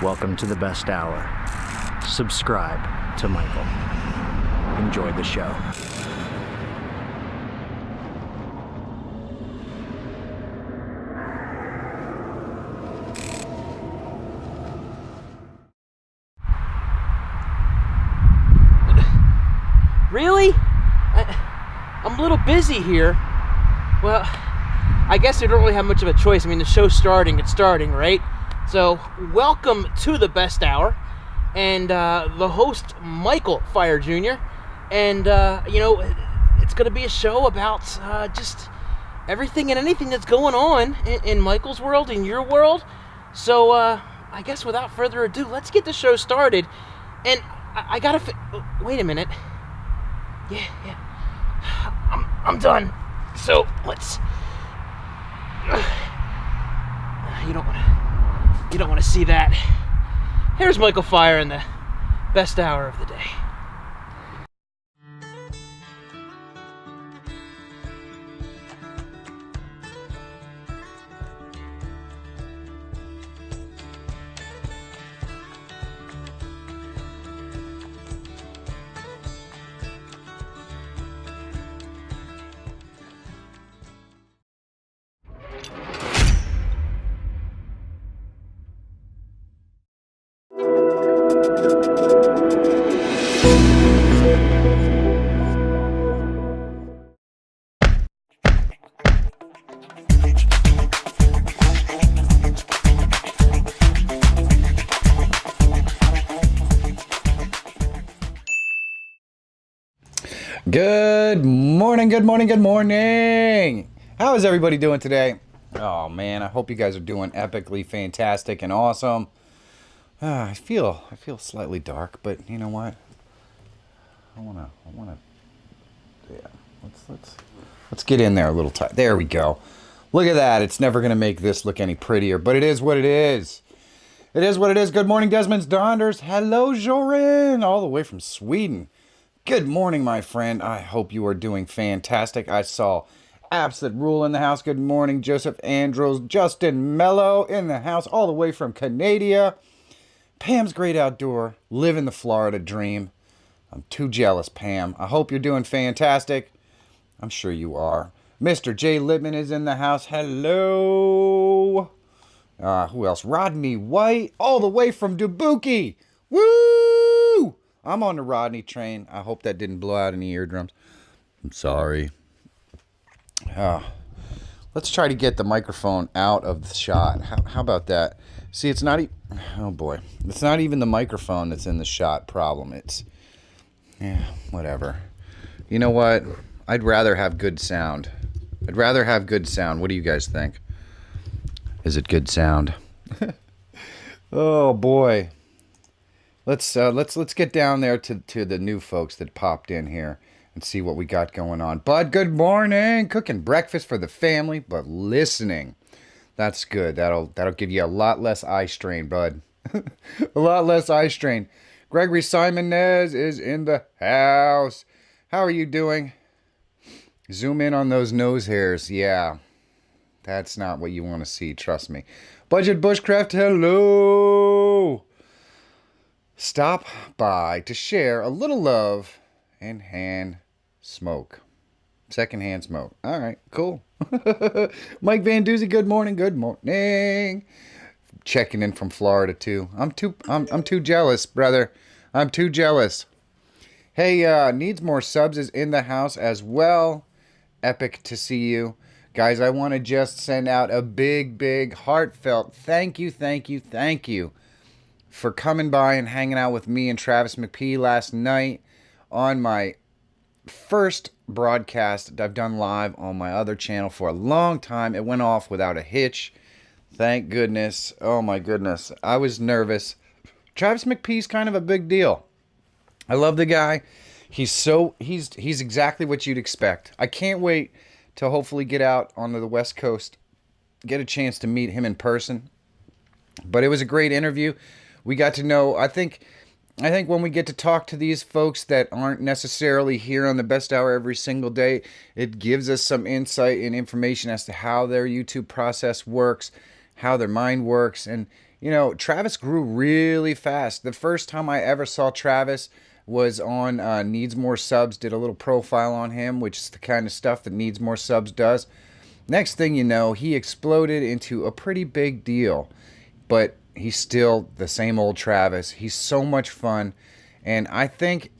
Welcome to the best hour. Subscribe to Michael. Enjoy the show. Really? I'm a little busy here. Well, I guess I don't really have much of a choice. I mean, the show's starting, it's starting, right? So, welcome to the best hour. And the host, Michael Feyrer Jr. And, it's going to be a show about just everything and anything that's going on in Michael's world, in your world. So, I guess without further ado, let's get the show started. And I gotta... wait a minute. Yeah. I'm done. So let's. You don't want to see that. Here's Michael Feyrer in the best hour of the day. Good morning. How is everybody doing today? Oh man, I hope you guys are doing epically fantastic and awesome. I feel slightly dark, but you know what? I wanna let's get in there a little tight. There we go. Look at that. It's never gonna make this look any prettier, but it is what it is. It is what it is. Good morning, Desmond Donders. Hello, Jorin, all the way from Sweden. Good morning, my friend. I hope you are doing fantastic. I saw Absolute Rule in the house. Good morning, Joseph Andrews. Justin Mello in the house, all the way from Canada. Pam's Great Outdoor, living the Florida dream. I'm too jealous, Pam. I hope you're doing fantastic. I'm sure you are. Mr. J. Littman is in the house. Hello. Who else? Rodney White, all the way from Dubuque. Woo! I'm on the Rodney train. I hope that didn't blow out any eardrums. I'm sorry. Let's try to get the microphone out of the shot. How about that? See, it's not oh boy. It's not even the microphone that's in the shot problem. It's, whatever. You know what? I'd rather have good sound. What do you guys think? Is it good sound? Oh boy. Let's get down there to the new folks that popped in here and see what we got going on. Bud, good morning. Cooking breakfast for the family, but listening. That's good. That'll give you a lot less eye strain, bud. A lot less eye strain. Gregory Simonez is in the house. How are you doing? Zoom in on those nose hairs. Yeah. That's not what you want to see, trust me. Budget Bushcraft, hello. Stop by to share a little love and secondhand smoke. All right, cool. Mike Van Duzy, good morning. Checking in from Florida too. I'm too jealous, brother. I'm too jealous. Hey, needs more subs is in the house as well. Epic to see you. Guys, I want to just send out a big heartfelt thank you for coming by and hanging out with me and Travis McPee last night on my first broadcast that I've done live on my other channel for a long time. It went off without a hitch. Thank goodness. Oh my goodness. I was nervous. Travis McPee's kind of a big deal. I love the guy. He's exactly what you'd expect. I can't wait to hopefully get out onto the West Coast, get a chance to meet him in person. But it was a great interview. We got to know, I think when we get to talk to these folks that aren't necessarily here on the best hour every single day, it gives us some insight and information as to how their YouTube process works how their mind works. And, you know, Travis grew really fast. The first time I ever saw Travis was on Needs More Subs, did a little profile on him, which is the kind of stuff that Needs More Subs does. Next thing you know, he exploded into a pretty big deal. But he's still the same old Travis. He's so much fun. And I think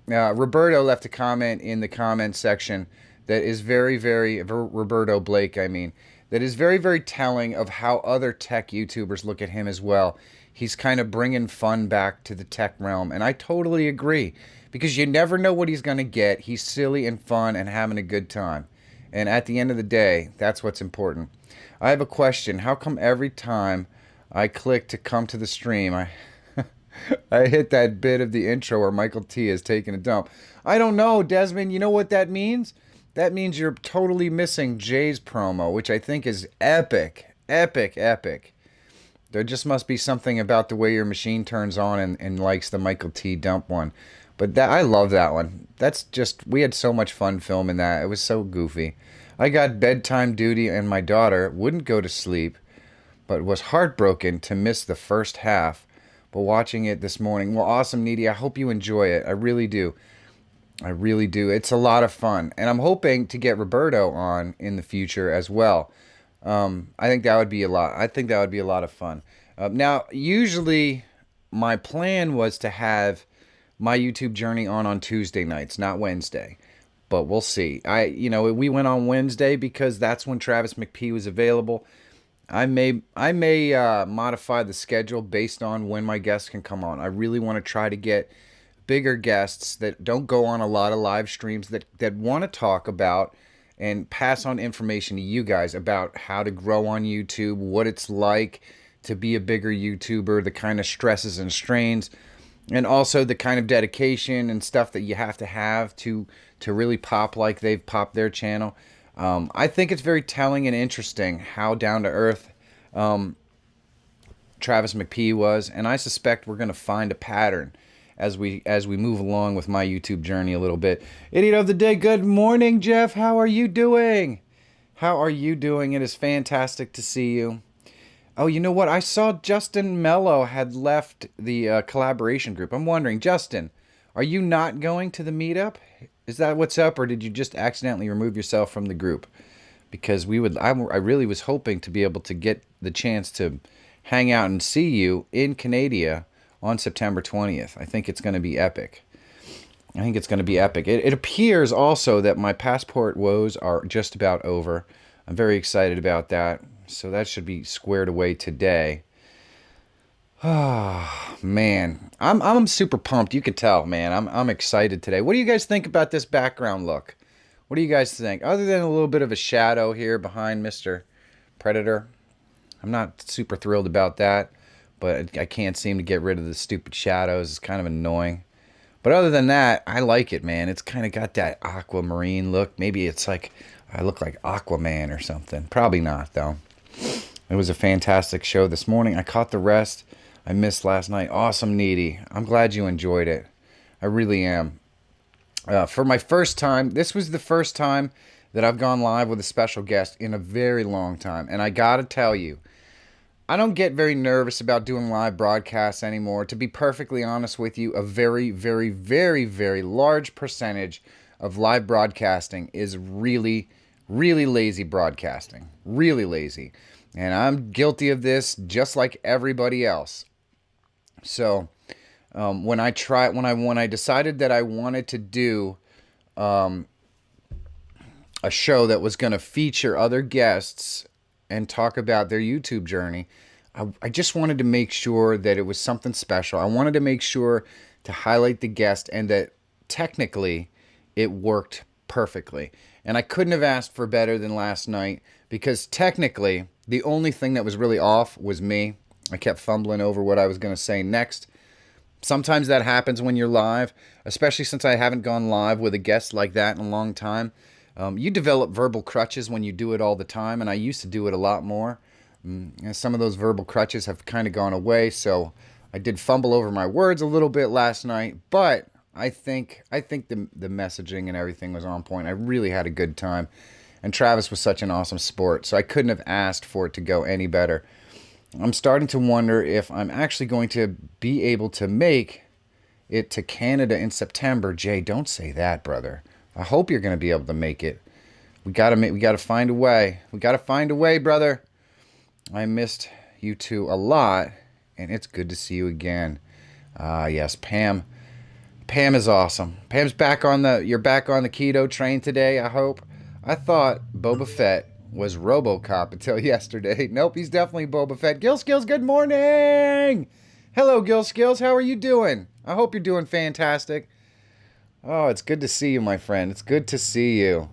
Roberto left a comment in the comment section that is very, very, Roberto Blake, I mean, that is very, very telling of how other tech YouTubers look at him as well. He's kind of bringing fun back to the tech realm. And I totally agree, because you never know what he's going to get. He's silly and fun and having a good time. And at the end of the day, that's what's important. I have a question. How come every time I click to come to the stream, I hit that bit of the intro where Michael T is taking a dump? I don't know, Desmond. You know what that means? That means you're totally missing Jay's promo, which I think is epic. Epic, epic. There just must be something about the way your machine turns on and likes the Michael T dump one. But that, I love that one. That's just, we had so much fun filming that. It was so goofy. I got bedtime duty and my daughter wouldn't go to sleep, but was heartbroken to miss the first half. But watching it this morning, well, awesome, Needy. I hope you enjoy it. I really do. I really do. It's a lot of fun. And I'm hoping to get Roberto on in the future as well. I think that would be a lot. I think that would be a lot of fun. Now, usually my plan was to have my YouTube journey on Tuesday nights, not Wednesday. But we'll see. We went on Wednesday because that's when Travis McP was available. I may modify the schedule based on when my guests can come on. I really want to try to get bigger guests that don't go on a lot of live streams, that want to talk about and pass on information to you guys about how to grow on YouTube, what it's like to be a bigger YouTuber, the kind of stresses and strains, and also the kind of dedication and stuff that you have to really pop like they've popped their channel. I think it's very telling and interesting how down to earth Travis McP was, and I suspect we're going to find a pattern as we move along with my YouTube journey a little bit. Idiot of the day, good morning, Jeff. How are you doing? How are you doing? It is fantastic to see you. Oh, you know what? I saw Justin Mello had left the collaboration group. I'm wondering, Justin, are you not going to the meetup? Is that what's up, or did you just accidentally remove yourself from the group? Because I really was hoping to be able to get the chance to hang out and see you in Canada on September 20th. I think it's going to be epic. It appears also that my passport woes are just about over. I'm very excited about that. So that should be squared away today. Oh, man. I'm super pumped. You can tell, man. I'm excited today. What do you guys think about this background look? What do you guys think? Other than a little bit of a shadow here behind Mr. Predator. I'm not super thrilled about that. But I can't seem to get rid of the stupid shadows. It's kind of annoying. But other than that, I like it, man. It's kind of got that aquamarine look. Maybe it's like I look like Aquaman or something. Probably not, though. It was a fantastic show this morning. I caught the rest I missed last night. Awesome, Needy. I'm glad you enjoyed it. I really am. For my first time, this was the first time that I've gone live with a special guest in a very long time. And I got to tell you, I don't get very nervous about doing live broadcasts anymore. To be perfectly honest with you, a very, very, very, very large percentage of live broadcasting is really, really lazy broadcasting. Really lazy. And I'm guilty of this just like everybody else. So when I decided that I wanted to do a show that was going to feature other guests and talk about their YouTube journey, I just wanted to make sure that it was something special. I wanted to make sure to highlight the guest and that technically it worked perfectly. And I couldn't have asked for better than last night, because technically the only thing that was really off was me. I kept fumbling over what I was going to say next. Sometimes that happens when you're live, especially since I haven't gone live with a guest like that in a long time. You develop verbal crutches when you do it all the time, and I used to do it a lot more. And some of those verbal crutches have kind of gone away, so I did fumble over my words a little bit last night, but I think the messaging and everything was on point. I really had a good time, and Travis was such an awesome sport, so I couldn't have asked for it to go any better. I'm starting to wonder if I'm actually going to be able to make it to Canada in September. Jay, don't say that, brother. I hope you're going to be able to make it. We got to find a way. We got to find a way, brother. I missed you two a lot, and it's good to see you again. Yes, Pam. Pam is awesome. Pam's you're back on the keto train today, I hope. I thought Boba Fett was RoboCop until yesterday. Nope, he's definitely Boba Fett. Gil Skills, good morning! Hello, Gil Skills. How are you doing? I hope you're doing fantastic. Oh, it's good to see you, my friend. It's good to see you.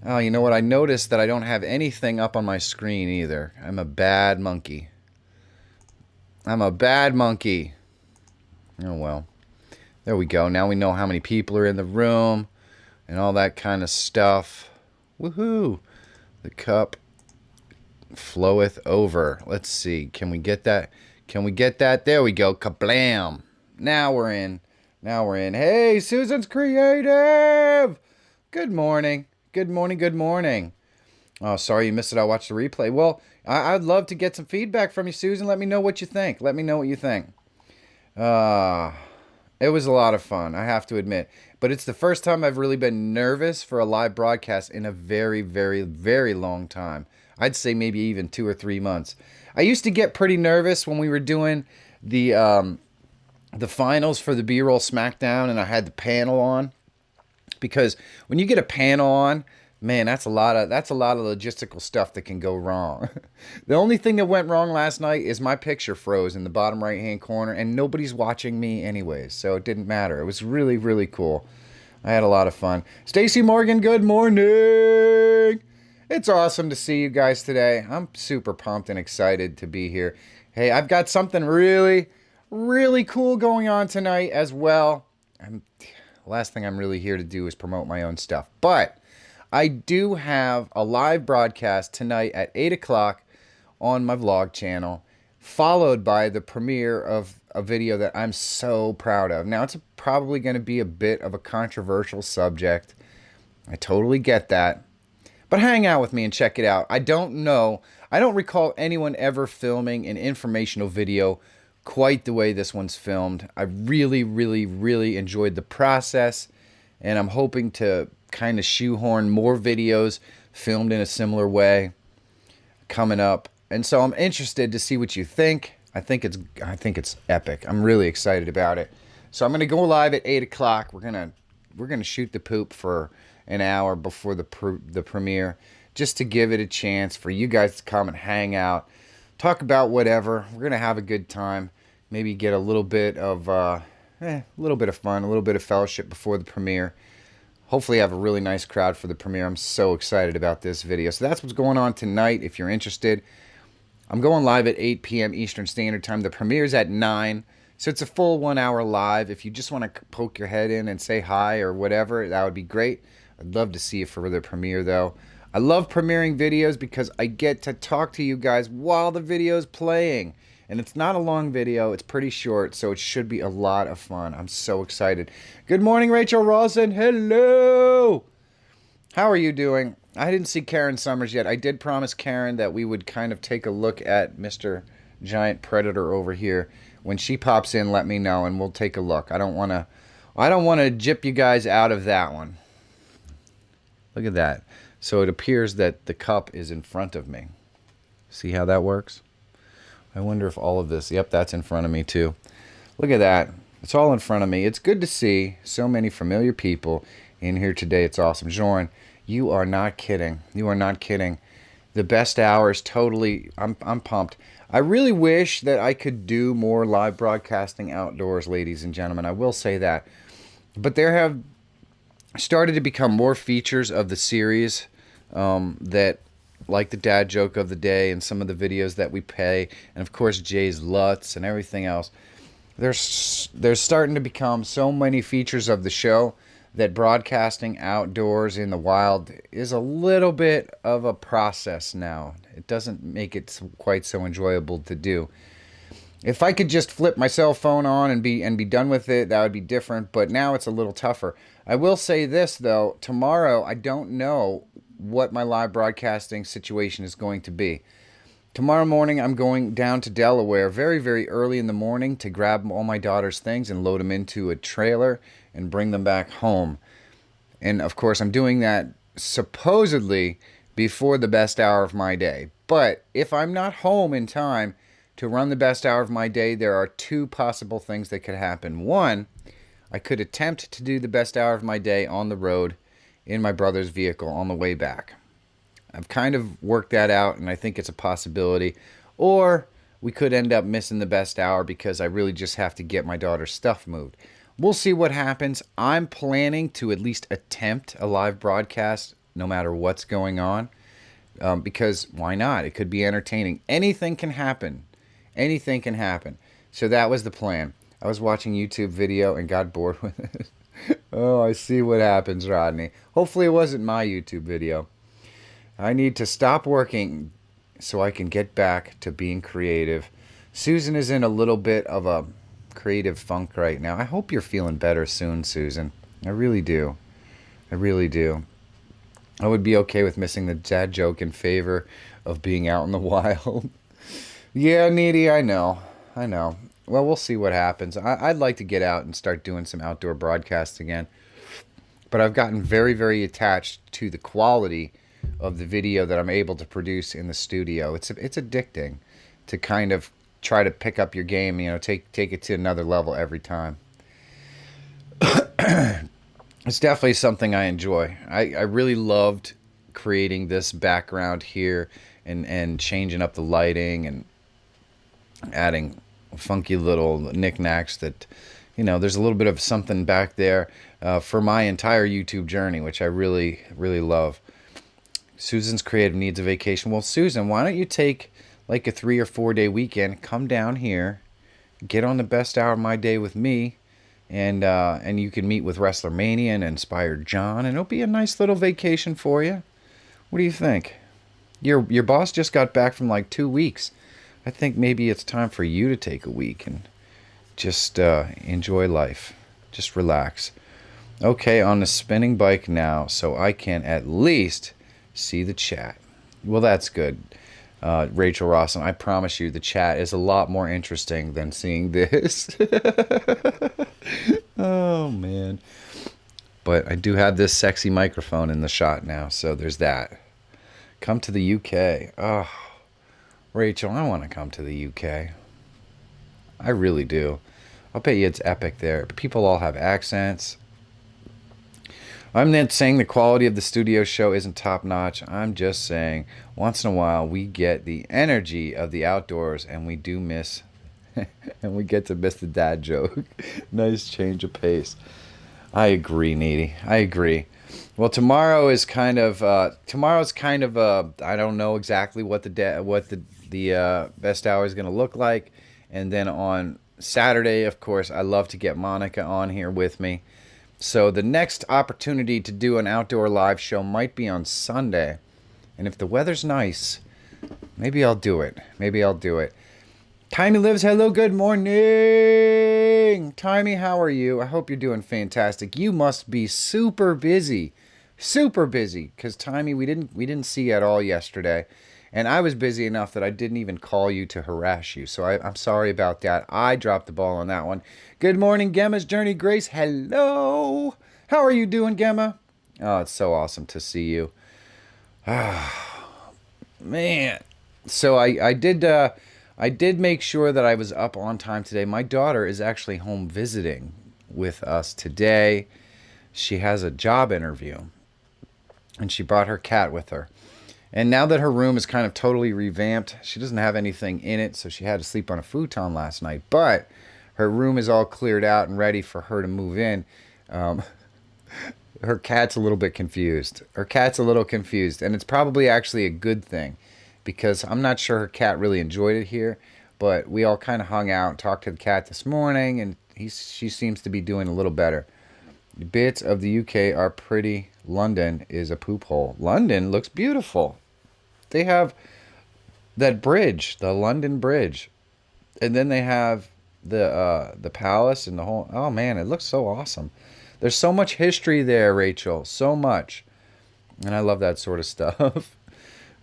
Oh, you know what? I noticed that I don't have anything up on my screen either. I'm a bad monkey. I'm a bad monkey. Oh, well. There we go. Now we know how many people are in the room and all that kind of stuff. Woohoo! The cup floweth over. Let's see. Can we get that? Can we get that? There we go. Kablam! Now we're in. Now we're in. Hey, Susan's Creative! Good morning. Good morning. Good morning. Oh, sorry you missed it. I'll watch the replay. Well, I'd love to get some feedback from you, Susan. Let me know what you think. Let me know what you think. It was a lot of fun, I have to admit. But it's the first time I've really been nervous for a live broadcast in a very, very, very long time. I'd say maybe even 2 or 3 months. I used to get pretty nervous when we were doing the finals for the B-Roll SmackDown and I had the panel on. Because when you get a panel on, man, that's a lot of logistical stuff that can go wrong. The only thing that went wrong last night is my picture froze in the bottom right-hand corner, and nobody's watching me anyways, so it didn't matter. It was really, really cool. I had a lot of fun. Stacy Morgan, good morning. It's awesome to see you guys today. I'm super pumped and excited to be here. Hey, I've got something really, really cool going on tonight as well. The last thing I'm really here to do is promote my own stuff, but I do have a live broadcast tonight at 8 o'clock on my vlog channel, followed by the premiere of a video that I'm so proud of. Now, it's probably going to be a bit of a controversial subject. I totally get that. But hang out with me and check it out. I don't recall anyone ever filming an informational video quite the way this one's filmed. I really, really, really enjoyed the process, and I'm hoping to kind of shoehorn more videos filmed in a similar way coming up. And so I'm interested to see what you think. I think it's epic. I'm really excited about it. So I'm going to go live at 8 o'clock. We're going to shoot the poop for an hour before the premiere, just to give it a chance for you guys to come and hang out, talk about whatever. We're going to have a good time. Maybe get a little bit of fun, a little bit of fellowship before the premiere. Hopefully have a really nice crowd for the premiere. I'm so excited about this video. So that's what's going on tonight if you're interested. I'm going live at 8 p.m. Eastern Standard Time. The premiere's at 9. So it's a full 1 hour live. If you just want to poke your head in and say hi or whatever, that would be great. I'd love to see you for the premiere though. I love premiering videos because I get to talk to you guys while the video's playing. And it's not a long video. It's pretty short, so it should be a lot of fun. I'm so excited. Good morning, Rachel Rawson. Hello. How are you doing? I didn't see Karen Summers yet. I did promise Karen that we would kind of take a look at Mr. Giant Predator over here. When she pops in, let me know, and we'll take a look. I don't want to jip you guys out of that one. Look at that. So it appears that the cup is in front of me. See how that works? I wonder if all of this... Yep, that's in front of me too. Look at that. It's all in front of me. It's good to see so many familiar people in here today. It's awesome. Joran, you are not kidding. You are not kidding. The best hours, totally... I'm pumped. I really wish that I could do more live broadcasting outdoors, ladies and gentlemen. I will say that. But there have started to become more features of the series that... like the dad joke of the day and some of the videos that we play, and of course Jay's Lutz and everything else. There's starting to become so many features of the show that broadcasting outdoors in the wild is a little bit of a process now. It doesn't make it quite so enjoyable to do. If I could just flip my cell phone on and be done with it, that would be different, but now it's a little tougher. I will say this though, tomorrow I don't know what my live broadcasting situation is going to be. Tomorrow morning, I'm going down to Delaware very, very early in the morning to grab all my daughter's things and load them into a trailer and bring them back home. And of course, I'm doing that supposedly before the best hour of my day. But if I'm not home in time to run the best hour of my day, there are two possible things that could happen. One, I could attempt to do the best hour of my day on the road in my brother's vehicle on the way back. I've kind of worked that out, and I think it's a possibility. Or we could end up missing the best hour because I really just have to get my daughter's stuff moved. We'll see what happens. I'm planning to at least attempt a live broadcast no matter what's going on. Because why not? It could be entertaining. Anything can happen. Anything can happen. So that was the plan. I was watching YouTube video and got bored with it. Oh, I see what happens, Rodney. Hopefully it wasn't my YouTube video. I need to stop working so I can get back to being creative. Susan is in a little bit of a creative funk right now. I hope you're feeling better soon, Susan. I really do. I really do. I would be okay with missing the dad joke in favor of being out in the wild. Yeah, Needy, I know. I know. Well, we'll see what happens. I'd like to get out and start doing some outdoor broadcasts again. But I've gotten very, very attached to the quality of the video that I'm able to produce in the studio. It's addicting to kind of try to pick up your game, you know, take it to another level every time. It's definitely something I enjoy. I really loved creating this background here and changing up the lighting and adding funky little knickknacks that, you know, there's a little bit of something back there for my entire YouTube journey, which I really, really love. Susan's creative needs a vacation. Well, Susan, why don't you take like a 3 or 4 day weekend, come down here, get on the best hour of my day with me, and you can meet with Wrestler Mania and Inspired John, and it'll be a nice little vacation for you. What do you think? Your boss just got back from like 2 weeks. I think maybe it's time for you to take a week and just enjoy life. Just relax. Okay, on the spinning bike now, so I can at least see the chat. Well, that's good. Rachel Rawson, I promise you the chat is a lot more interesting than seeing this. Oh, man. But I do have this sexy microphone in the shot now, so there's that. Come to the UK. Oh, Rachel, I want to come to the UK. I really do. I'll bet you it's epic there. People all have accents. I'm not saying the quality of the studio show isn't top notch. I'm just saying once in a while we get the energy of the outdoors and we do miss and we get to miss the dad joke. Nice change of pace. I agree, Needy. I agree. Well, tomorrow is kind of I don't know exactly what the best hour is going to look like. And then on Saturday, of course, I love to get Monica on here with me. So the next opportunity to do an outdoor live show might be on Sunday. And if the weather's nice, maybe I'll do it. Maybe I'll do it. Timey Lives, hello, good morning. Timey, how are you? I hope you're doing fantastic. You must be super busy. Super busy. Because Timey, we didn't see you at all yesterday. And I was busy enough that I didn't even call you to harass you. So I'm sorry about that. I dropped the ball on that one. Good morning, Gemma's Journey Grace. Hello. How are you doing, Gemma? Oh, it's so awesome to see you. Man. So I did make sure that I was up on time today. My daughter is actually home visiting with us today. She has a job interview. And she brought her cat with her. And now that her room is kind of totally revamped, she doesn't have anything in it, so she had to sleep on a futon last night. But her room is all cleared out and ready for her to move in. Her cat's a little bit confused. Her cat's a little confused, and it's probably actually a good thing because I'm not sure her cat really enjoyed it here, but we all kind of hung out and talked to the cat this morning, and she seems to be doing a little better. Bits of the UK are pretty. London is a poop hole. London looks beautiful. They have that bridge, the London Bridge. And then they have the palace and the whole... Oh, man, it looks so awesome. There's so much history there, Rachel. So much. And I love that sort of stuff.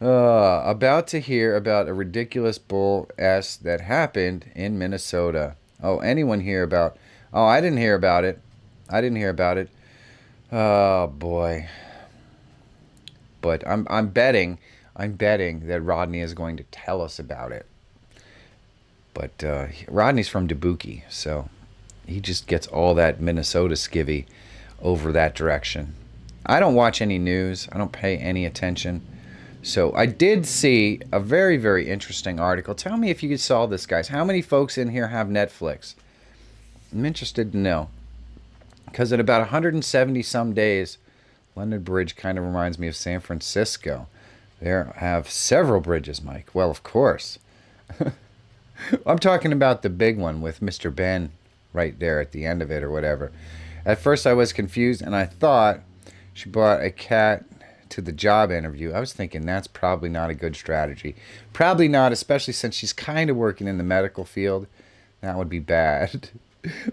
About to hear about a ridiculous bull S that happened in Minnesota. Oh, anyone hear about? Oh, I didn't hear about it. I didn't hear about it. Oh boy. But I'm betting that Rodney is going to tell us about it. But Rodney's from Dubuque, so he just gets all that Minnesota skivvy over that direction. I don't watch any news. I don't pay any attention. So I did see a very, very interesting article. Tell me if you saw this, guys. How many folks in here have Netflix? I'm interested to know. Because in about 170 some days, London Bridge kind of reminds me of San Francisco. There have several bridges, Mike. Well, of course. I'm talking about the big one with Mr. Ben right there at the end of it or whatever. At first I was confused and I thought she brought a cat to the job interview. I was thinking that's probably not a good strategy. Probably not, especially since she's kind of working in the medical field. That would be bad.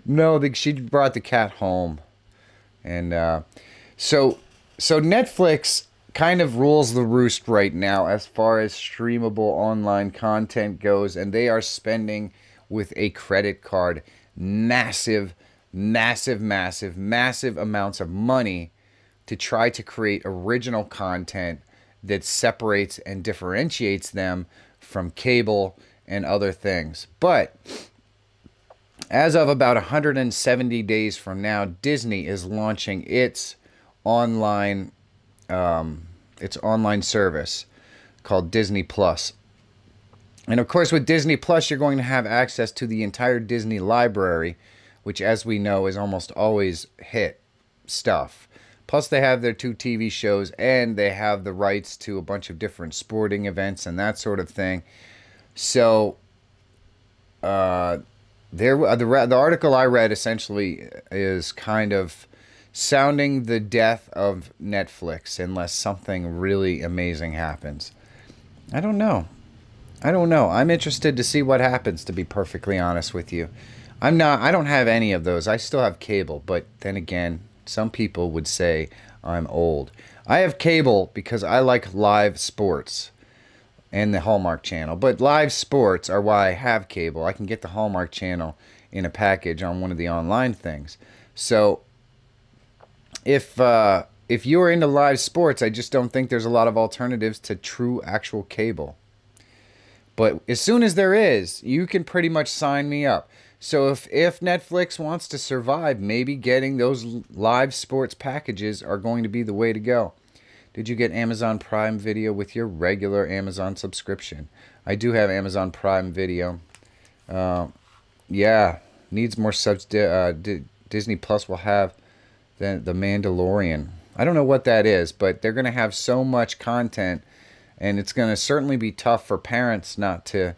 No, she brought the cat home. And so Netflix kind of rules the roost right now as far as streamable online content goes, and they are spending with a credit card massive amounts of money to try to create original content that separates and differentiates them from cable and other things. But as of about 170 days from now, Disney is launching its online service called Disney Plus. And of course, with Disney Plus, you're going to have access to the entire Disney library, which, as we know, is almost always hit stuff. Plus, they have their 2 TV shows, and they have the rights to a bunch of different sporting events and that sort of thing. So, the article I read essentially is kind of sounding the death of Netflix unless something really amazing happens. I don't know. I'm interested to see what happens, to be perfectly honest with you. I don't have any of those. I still have cable, but then again, some people would say I'm old. I have cable because I like live sports and the Hallmark Channel, but live sports are why I have cable. I can get the Hallmark Channel in a package on one of the online things. So if you're into live sports, I just don't think there's a lot of alternatives to true actual cable. But as soon as there is, you can pretty much sign me up. So if Netflix wants to survive, maybe getting those live sports packages are going to be the way to go. Did you get Amazon Prime Video with your regular Amazon subscription? I do have Amazon Prime Video. Yeah, needs more subs. Disney Plus will have The Mandalorian. I don't know what that is, but they're going to have so much content, and it's going to certainly be tough for parents not to.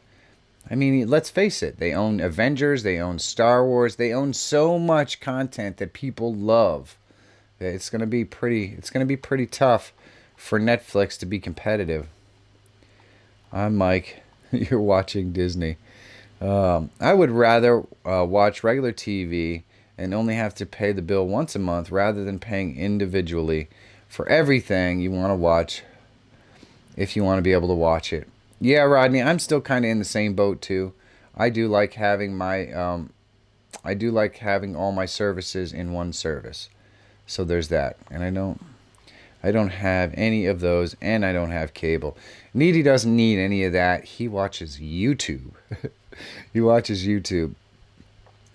I mean, let's face it. They own Avengers, they own Star Wars, they own so much content that people love. It's going to be pretty tough for Netflix to be competitive. I'm Mike. You're watching Disney. I would rather watch regular TV and only have to pay the bill once a month rather than paying individually for everything you want to watch if you want to be able to watch it. Yeah, Rodney, I'm still kind of in the same boat too. I do like having all my services in one service. So there's that. And I don't have any of those, and I don't have cable. Needy doesn't need any of that. He watches YouTube. He watches YouTube.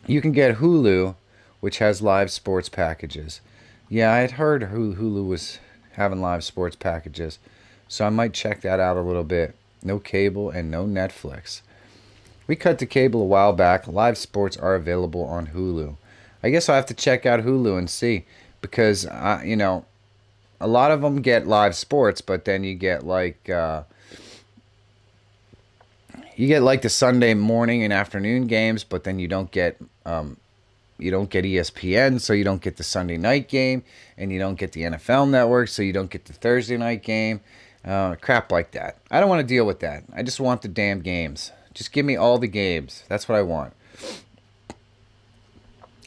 You can get Hulu, which has live sports packages. Yeah, I had heard Hulu was having live sports packages, so I might check that out a little bit. No cable and no Netflix. We cut to cable a while back. Live sports are available on Hulu. I guess I'll have to check out Hulu and see, because a lot of them get live sports, but then you get like the Sunday morning and afternoon games, but then you don't get ESPN, so you don't get the Sunday night game, and you don't get the NFL Network, so you don't get the Thursday night game. Crap like that. I don't want to deal with that. I just want the damn games. Just give me all the games. That's what I want.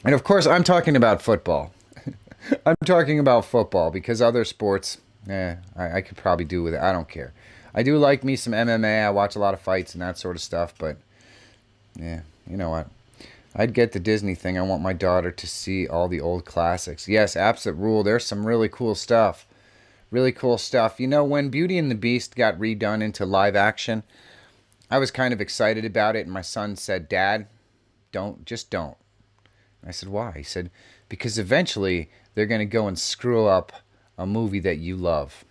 And of course, I'm talking about football. I'm talking about football because other sports, I could probably do with it. I don't care. I do like me some MMA. I watch a lot of fights and that sort of stuff, but yeah, you know what? I'd get the Disney thing. I want my daughter to see all the old classics. Yes, absolute rule. There's some really cool stuff. Really cool stuff. You know, when Beauty and the Beast got redone into live action, I was kind of excited about it, and my son said, Dad, just don't. I said, why? He said, because eventually they're going to go and screw up a movie that you love.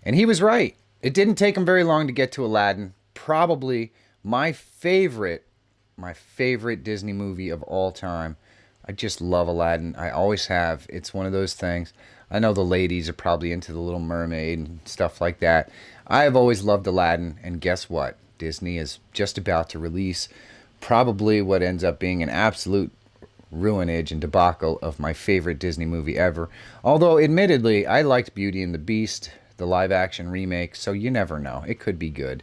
And he was right. It didn't take him very long to get to Aladdin. Probably my favorite Disney movie of all time. I just love Aladdin. I always have. It's one of those things. I know the ladies are probably into The Little Mermaid and stuff like that. I have always loved Aladdin, and guess what? Disney is just about to release probably what ends up being an absolute ruinage and debacle of my favorite Disney movie ever. Although, admittedly, I liked Beauty and the Beast, the live-action remake, so you never know. It could be good.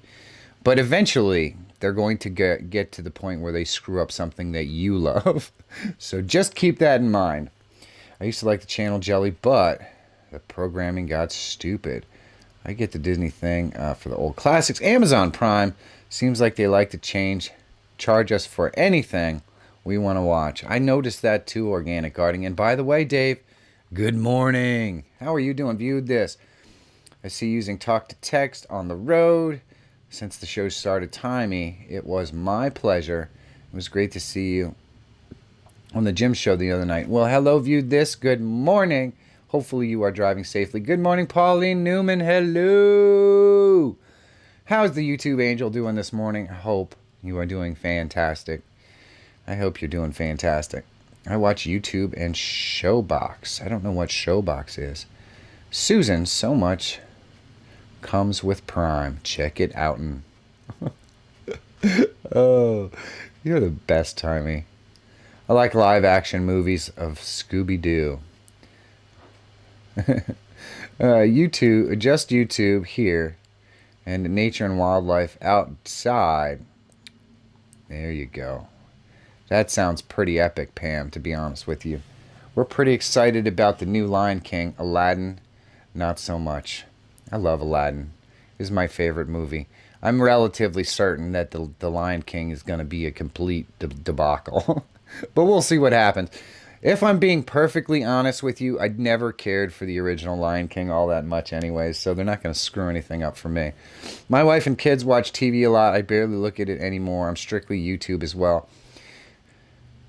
But eventually, they're going to get to the point where they screw up something that you love. So just keep that in mind. I used to like the channel Jelly, but the programming got stupid. I get the Disney thing for the old classics. Amazon Prime seems like they like to charge us for anything we want to watch. I noticed that too, Organic Gardening. And by the way, Dave, good morning. How are you doing? Viewed this. I see you using talk to text on the road. Since the show started timey, it was my pleasure. It was great to see you on the gym show the other night. Well, hello, Viewed This. Good morning. Hopefully you are driving safely. Good morning, Pauline Newman. Hello. How's the YouTube angel doing this morning? I hope you are doing fantastic. I hope you're doing fantastic. I watch YouTube and Showbox. I don't know what Showbox is. Susan, so much comes with Prime. Check it out. Oh, you're the best, Timey. I like live action movies of Scooby-Doo. YouTube, just YouTube here, and nature and wildlife outside. There you go. That sounds pretty epic, Pam, to be honest with you. We're pretty excited about the new Lion King. Aladdin, not so much. I love Aladdin. This is my favorite movie. I'm relatively certain that the Lion King is going to be a complete debacle. But we'll see what happens. If I'm being perfectly honest with you, I'd never cared for the original Lion King all that much anyways, so they're not going to screw anything up for me. My wife and kids watch TV a lot. I barely look at it anymore. I'm strictly YouTube as well.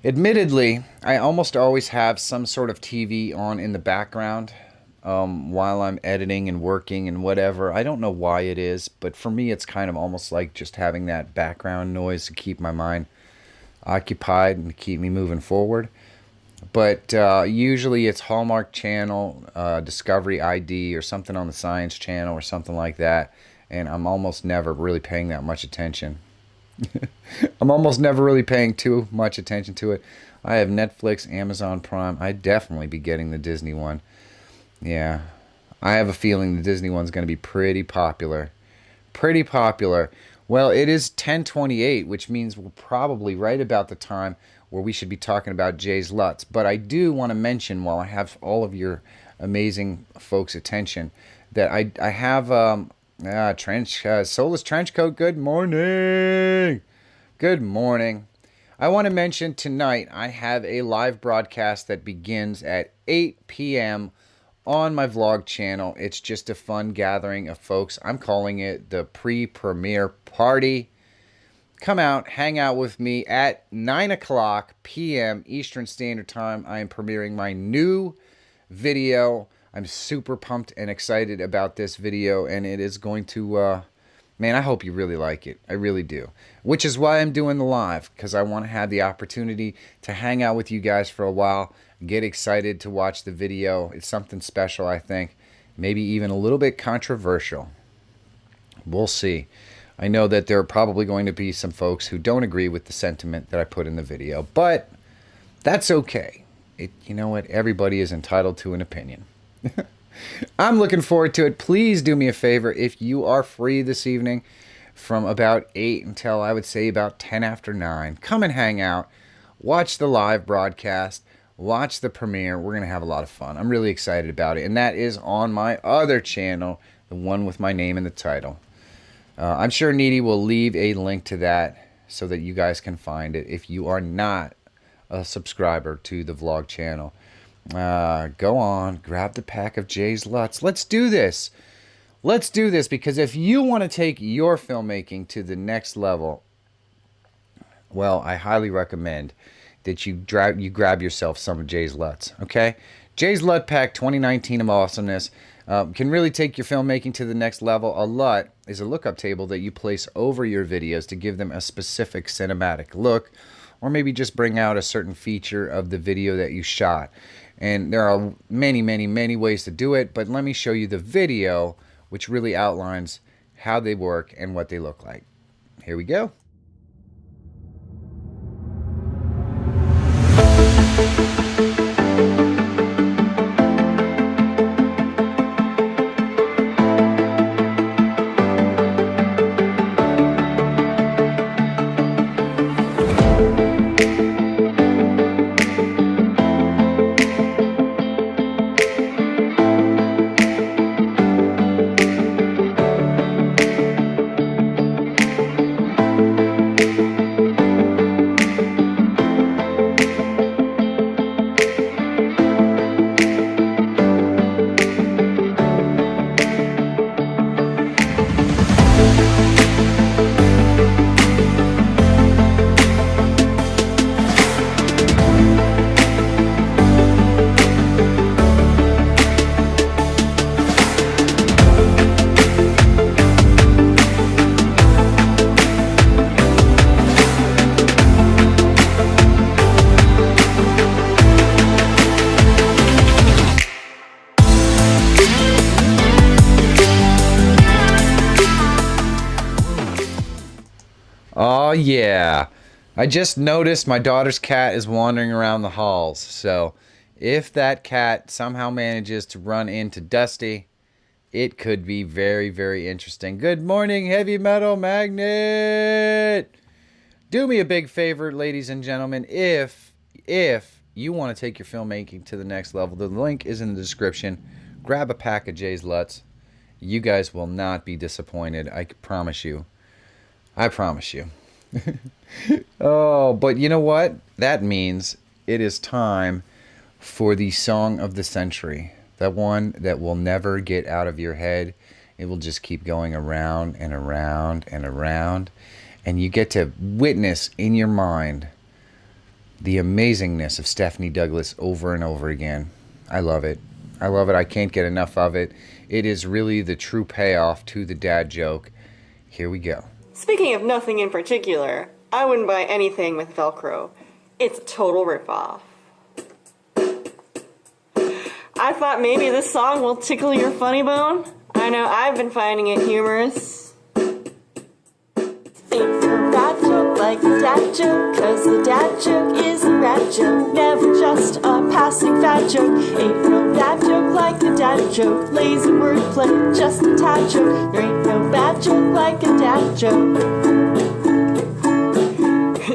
Admittedly, I almost always have some sort of TV on in the background while I'm editing and working and whatever. I don't know why it is, but for me it's kind of almost like just having that background noise to keep my mind occupied and to keep me moving forward. But usually it's Hallmark Channel, Discovery ID, or something on the Science Channel or something like that, and I'm almost never really paying that much attention. I'm almost never really paying too much attention to it. I have Netflix, Amazon Prime. I'd definitely be getting the Disney one. Yeah, I have a feeling the Disney one's going to be pretty popular. Pretty popular. Well, it is 10:28, which means we're probably right about the time where we should be talking about Jay's Lutz. But I do want to mention, while I have all of your amazing folks' attention, that I have Soulless Trenchcoat. Good morning. Good morning. I want to mention tonight I have a live broadcast that begins at 8 p.m. on my vlog channel. It's just a fun gathering of folks. I'm calling it the pre-premiere party. Come out, hang out with me at 9 o'clock p.m. Eastern Standard Time. I am premiering my new video. I'm super pumped and excited about this video, and it is going to, man, I hope you really like it. I really do. Which is why I'm doing the live, because I want to have the opportunity to hang out with you guys for a while, get excited to watch the video. It's something special, I think. Maybe even a little bit controversial. We'll see. I know that there are probably going to be some folks who don't agree with the sentiment that I put in the video, but that's okay. You know what? Everybody is entitled to an opinion. I'm looking forward to it. Please do me a favor. If you are free this evening from about 8 until I would say about 10 after 9, come and hang out. Watch the live broadcast. Watch the premiere. We're going to have a lot of fun. I'm really excited about it. And that is on my other channel, the one with my name in the title. I'm sure Needy will leave a link to that so that you guys can find it if you are not a subscriber to the vlog channel. Go on, grab the pack of Jay's Lutz. Let's do this. Let's do this, because if you want to take your filmmaking to the next level, well, I highly recommend that you grab yourself some of Jay's Lutz, okay? Jay's Lut Pack 2019 of Awesomeness can really take your filmmaking to the next level. A LUT is a lookup table that you place over your videos to give them a specific cinematic look, or maybe just bring out a certain feature of the video that you shot. And there are many, many, many ways to do it, but let me show you the video which really outlines how they work and what they look like. Here we go. Oh yeah, I just noticed my daughter's cat is wandering around the halls, so if that cat somehow manages to run into Dusty, it could be very, very interesting. Good morning, Heavy Metal Magnet! Do me a big favor, ladies and gentlemen, if you want to take your filmmaking to the next level, the link is in the description. Grab a pack of Jay's Lutz. You guys will not be disappointed, I promise you. I promise you. Oh, but you know what? That means it is time for the song of the century. That one that will never get out of your head. It will just keep going around and around and around. And you get to witness in your mind the amazingness of Stephanie Douglas over and over again. I love it. I love it. I can't get enough of it. It is really the true payoff to the dad joke. Here we go. Speaking of nothing in particular, I wouldn't buy anything with Velcro. It's a total ripoff. I thought maybe this song will tickle your funny bone. I know I've been finding it humorous. Ain't no bad joke like a dad joke, cause the dad joke is a rat joke, never just a passing fat joke. Ain't no bad joke like a dad joke, lazy wordplay, just a tad joke. There ain't no bad joke like a dad joke.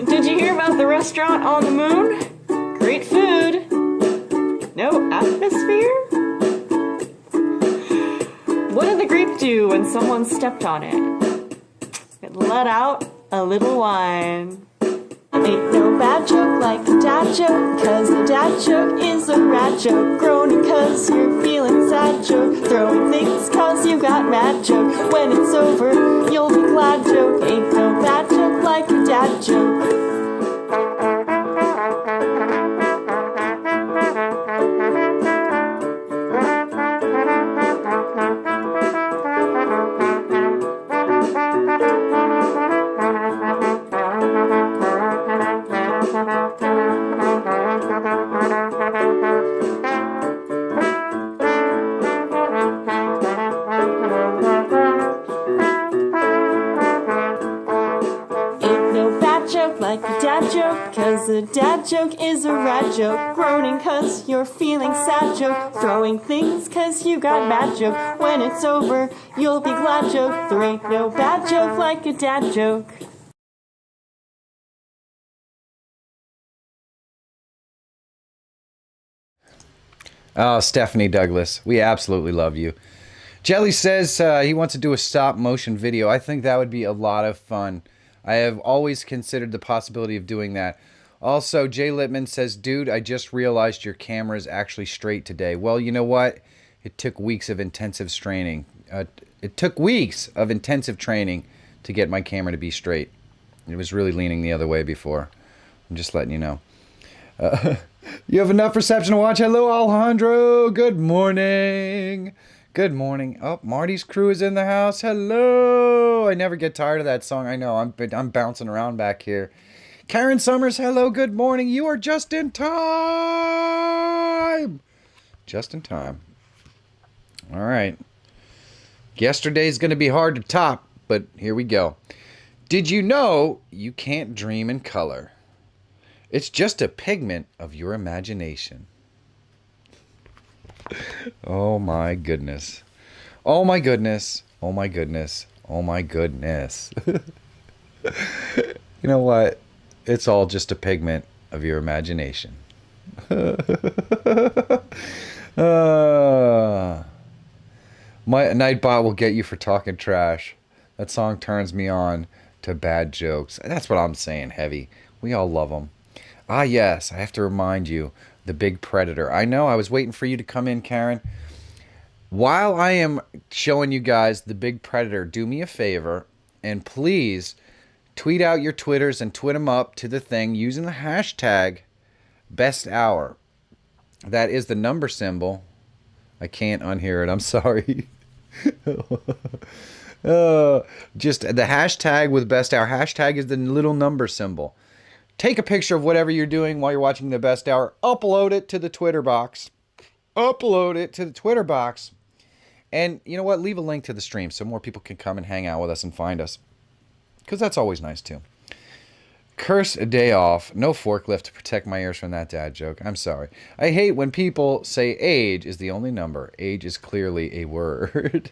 Did you hear about the restaurant on the moon? Great food. No atmosphere? What did the grape do when someone stepped on it? It let out a little wine. Ain't no bad joke like a dad joke, cause the dad joke is a rat joke. Groaning cause you're feeling sad joke. Throwing things cause you got mad joke. When it's over, you'll be glad joke. Ain't no bad joke like a dad joke. Like a dad joke, cause a dad joke is a rat joke. Groaning cause you're feeling sad joke. Throwing things cause you got mad joke. When it's over, you'll be glad joke. There ain't no bad joke like a dad joke. Oh, Stephanie Douglas, we absolutely love you. Jelly says he wants to do a stop motion video. I think that would be a lot of fun. I have always considered the possibility of doing that. Also, Jay Littman says, dude, I just realized your camera is actually straight today. Well, you know what? It took weeks of intensive training. It took weeks of intensive training to get my camera to be straight. It was really leaning the other way before. I'm just letting you know. You have enough reception to watch. Hello, Alejandro. Good morning. Good morning. Oh, Marty's crew is in the house. Hello. I never get tired of that song. I know. I'm bouncing around back here. Karen Summers, hello. Good morning. You are just in time. Just in time. All right. Yesterday's going to be hard to top, but here we go. Did you know you can't dream in color? It's just a pigment of your imagination. Oh my goodness. Oh my goodness. Oh my goodness. Oh my goodness. You know what? It's all just a pigment of your imagination. My Nightbot will get you for talking trash. That song turns me on to bad jokes. That's what I'm saying, Heavy. We all love them. Ah, yes, I have to remind you, the big predator. I know, I was waiting for you to come in, Karen. While I am showing you guys the big predator, do me a favor, and please tweet out your Twitters and twit them up to the thing using the hashtag best hour. That is the number symbol. I can't unhear it, I'm sorry. Just the hashtag with best hour. Hashtag is the little number symbol. Take a picture of whatever you're doing while you're watching the best hour. Upload it to the Twitter box. Upload it to the Twitter box. And you know what? Leave a link to the stream so more people can come and hang out with us and find us. Because that's always nice too. Curse a day off. No forklift to protect my ears from that dad joke. I'm sorry. I hate when people say age is the only number. Age is clearly a word.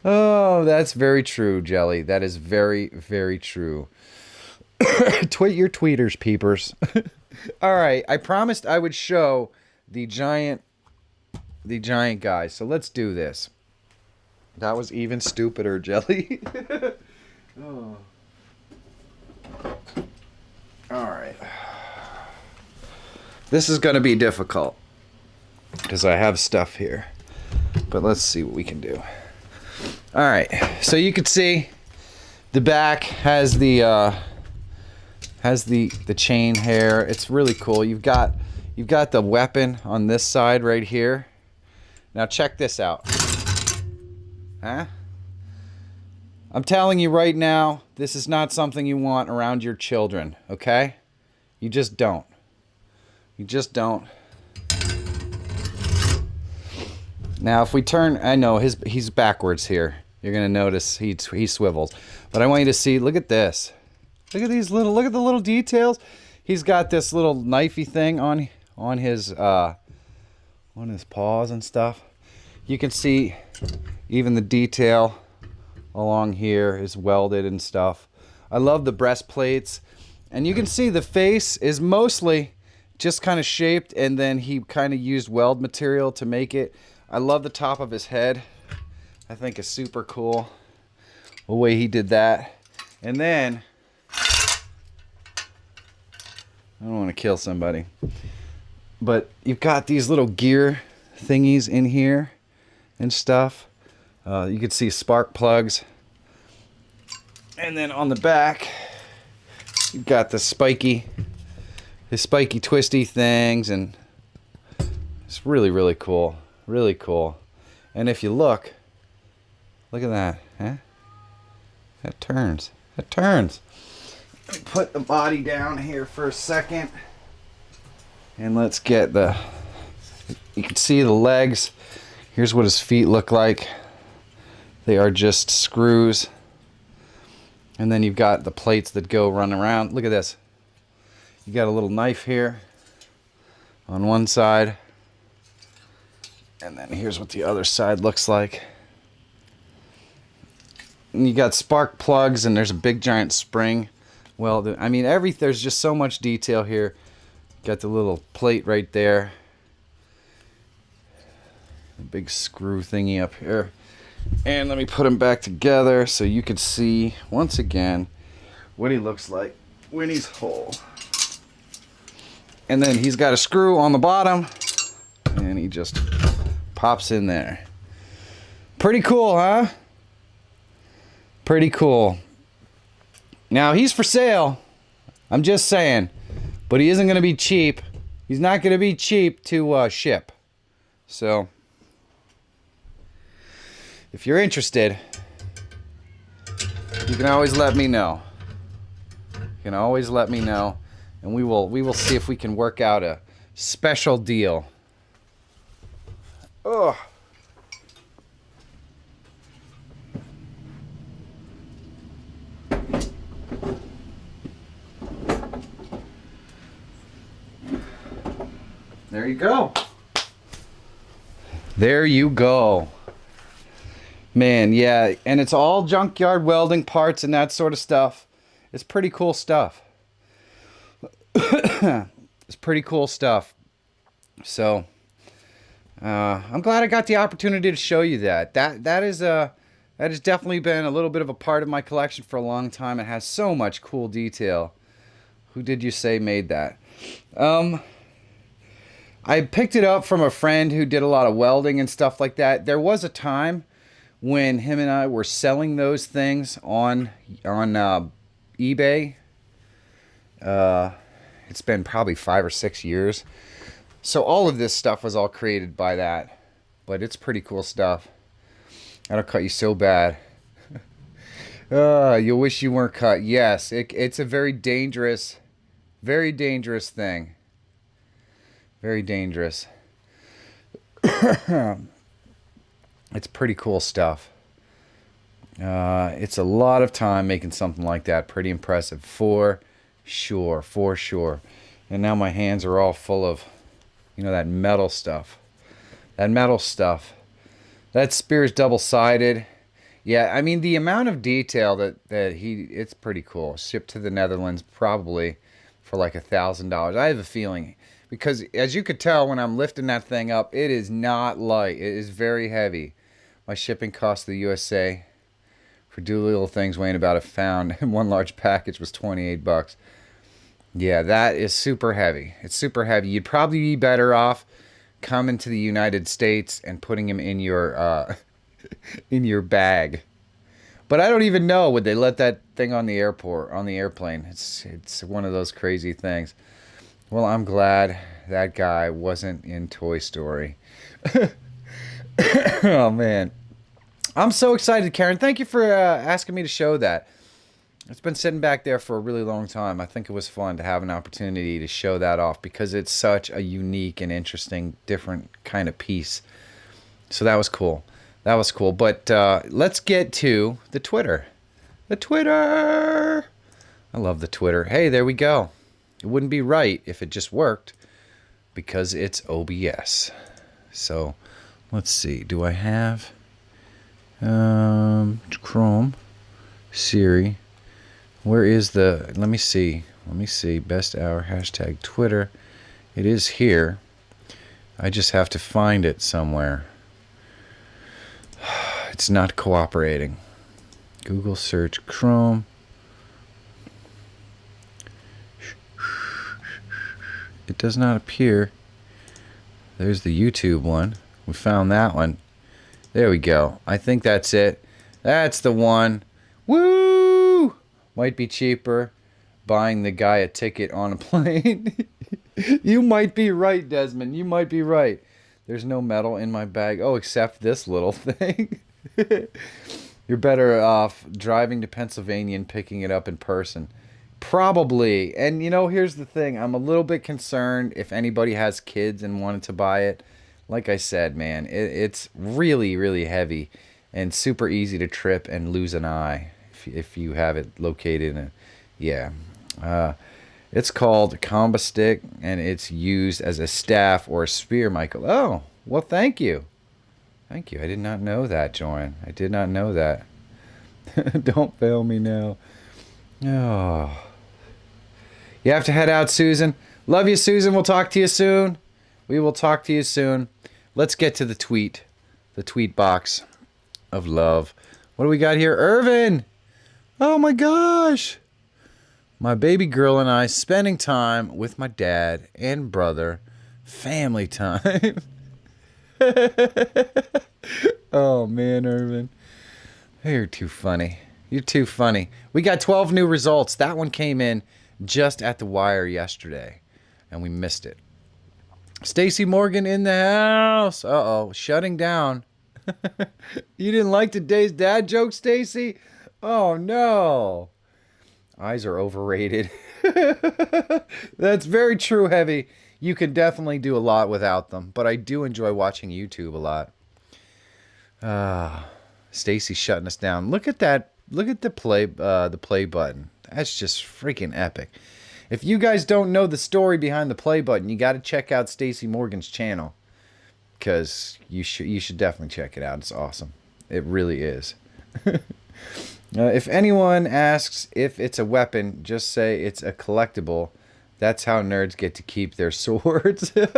Oh, that's very true, Jelly. That is very, very true. Tweet your tweeters, peepers. All right, I promised I would show the giant guy. So let's do this. That was even stupider, Jelly. Oh. All right. This is going to be difficult because I have stuff here. But let's see what we can do. All right. So you can see the back has the chain hair. It's really cool. You've got the weapon on this side right here. Now check this out. Huh? I'm telling you right now, this is not something you want around your children, okay? You just don't. You just don't. Now if we turn, I know he's backwards here. You're gonna notice he swivels. But I want you to see, look at this. Look at these look at the little details. He's got this little knifey thing on his paws and stuff. You can see even the detail along here is welded and stuff. I love the breastplates. And you can see the face is mostly just kind of shaped, and then he kind of used weld material to make it. I love the top of his head. I think it's super cool the way he did that. And then I don't want to kill somebody, but you've got these little gear thingies in here and stuff. You can see spark plugs. And then on the back, you've got the spiky twisty things, and it's really, really cool. Really cool. And if you look at that, huh? That turns. It turns. Let me put the body down here for a second. And let's get you can see the legs. Here's what his feet look like. They are just screws. And then you've got the plates that go run around. Look at this. You got a little knife here on one side. And then here's what the other side looks like. And you got spark plugs, and there's a big giant spring. Well, I mean, there's just so much detail here. Got the little plate right there. a big screw thingy up here. And let me put him back together so you can see once again what he looks like when he's whole. And then he's got a screw on the bottom and he just pops in there. Pretty cool, huh? Pretty cool. Now he's for sale. I'm just saying. But he isn't going to be cheap. He's not going to be cheap to ship. So, if you're interested, you can always let me know. You can always let me know, and we will see if we can work out a special deal. Oh. There you go. There you go. Man, yeah, and it's all junkyard welding parts and that sort of stuff. It's pretty cool stuff. It's pretty cool stuff. So, I'm glad I got the opportunity to show you that. That has definitely been a little bit of a part of my collection for a long time. It has so much cool detail. Who did you say made that? I picked it up from a friend who did a lot of welding and stuff like that. There was a time when him and I were selling those things on eBay. It's been probably 5 or 6 years. So all of this stuff was all created by that. But it's pretty cool stuff. That'll cut you so bad. You'll wish you weren't cut. Yes, it's a very dangerous thing. Very dangerous. It's pretty cool stuff. It's a lot of time making something like that. Pretty impressive. For sure. For sure. And now my hands are all full of, that metal stuff. That metal stuff. That spear's double-sided. Yeah, I mean, the amount of detail it's pretty cool. Shipped to the Netherlands probably for like $1,000. I have a feeling. Because as you could tell when I'm lifting that thing up, it is not light. It is very heavy. My shipping cost to the USA for two little things weighing about a pound and one large package was $28. Yeah, that is super heavy. It's super heavy. You'd probably be better off coming to the United States and putting him in your in your bag. But I don't even know, would they let that thing on the airplane? It's one of those crazy things. Well, I'm glad that guy wasn't in Toy Story. Oh, man. I'm so excited, Karen. Thank you for asking me to show that. It's been sitting back there for a really long time. I think it was fun to have an opportunity to show that off because it's such a unique and interesting, different kind of piece. So that was cool. That was cool. But let's get to the Twitter. The Twitter! I love the Twitter. Hey, there we go. It wouldn't be right if it just worked because it's OBS. So let's see. Do I have Chrome, Siri? Where is the? Let me see. Best hour hashtag Twitter. It is here. I just have to find it somewhere. It's not cooperating. Google search Chrome. It does not appear. There's the YouTube one. We found that one. There we go. I think that's it. That's the one. Woo! Might be cheaper buying the guy a ticket on a plane. You might be right, Desmond. You might be right. There's no metal in my bag. Oh, except this little thing. You're better off driving to Pennsylvania and picking it up in person. Probably. And here's the thing. I'm a little bit concerned if anybody has kids and wanted to buy it. Like I said, man, it's really, really heavy and super easy to trip and lose an eye if you have it located. It's called Combo Stick, and it's used as a staff or a spear, Michael. Oh, well, thank you. Thank you. I did not know that, Joanne. I did not know that. Don't fail me now. Oh. You have to head out, Susan. Love you, Susan. We'll talk to you soon. We will talk to you soon. Let's get to the tweet. the tweet box of love. What do we got here? Irvin! Oh my gosh! My baby girl and I spending time with my dad and brother. Family time. Oh man, Irvin. You're too funny. You're too funny. We got 12 new results. That one came in just at the wire yesterday, and we missed it. Stacy Morgan in the house. Uh-oh, shutting down. You didn't like today's dad joke, Stacy? Oh, no. Eyes are overrated. That's very true, Heavy. You can definitely do a lot without them, but I do enjoy watching YouTube a lot. Stacy's shutting us down. Look at that. Look at the play button. That's just freaking epic. If you guys don't know the story behind the play button, you got to check out Stacy Morgan's channel, because you should definitely check it out. It's awesome. It really is. If anyone asks if it's a weapon, just say it's a collectible. That's how nerds get to keep their swords. Do